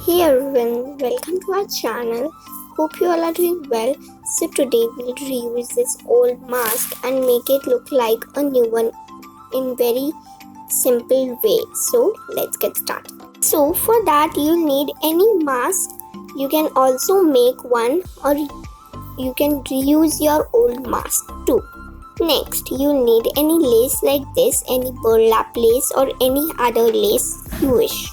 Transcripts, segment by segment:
Hey everyone, welcome to our channel. Hope you all are doing well. So today we'll reuse this old mask and make it look like a new one in very simple way. So let's get started. So for that you'll need any mask. You can also make one or you can reuse your old mask too. Next you'll need any lace like this, any burlap lace or any other lace you wish.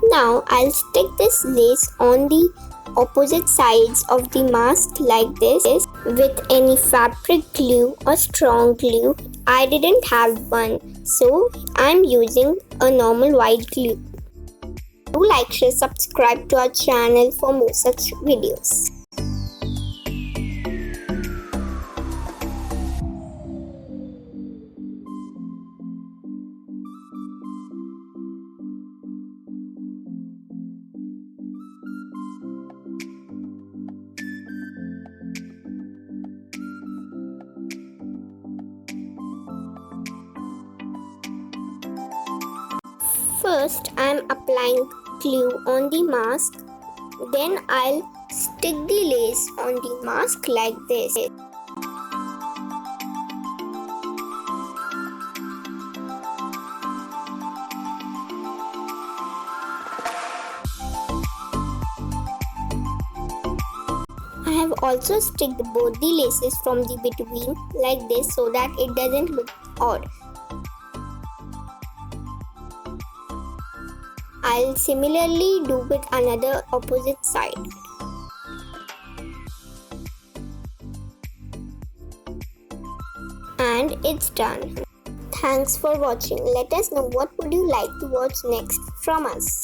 Now I'll stick this lace on the opposite sides of the mask like this with any fabric glue or strong glue. I didn't have one, so I'm using a normal white glue. Do like, share, subscribe to our channel for more such videos. First, I'm applying glue on the mask. Then I'll stick the lace on the mask like this. I have also sticked both the laces from the between like this so that it doesn't look odd. I'll similarly do with another opposite side. And it's done. Thanks for watching. Let us know what would you like to watch next from us.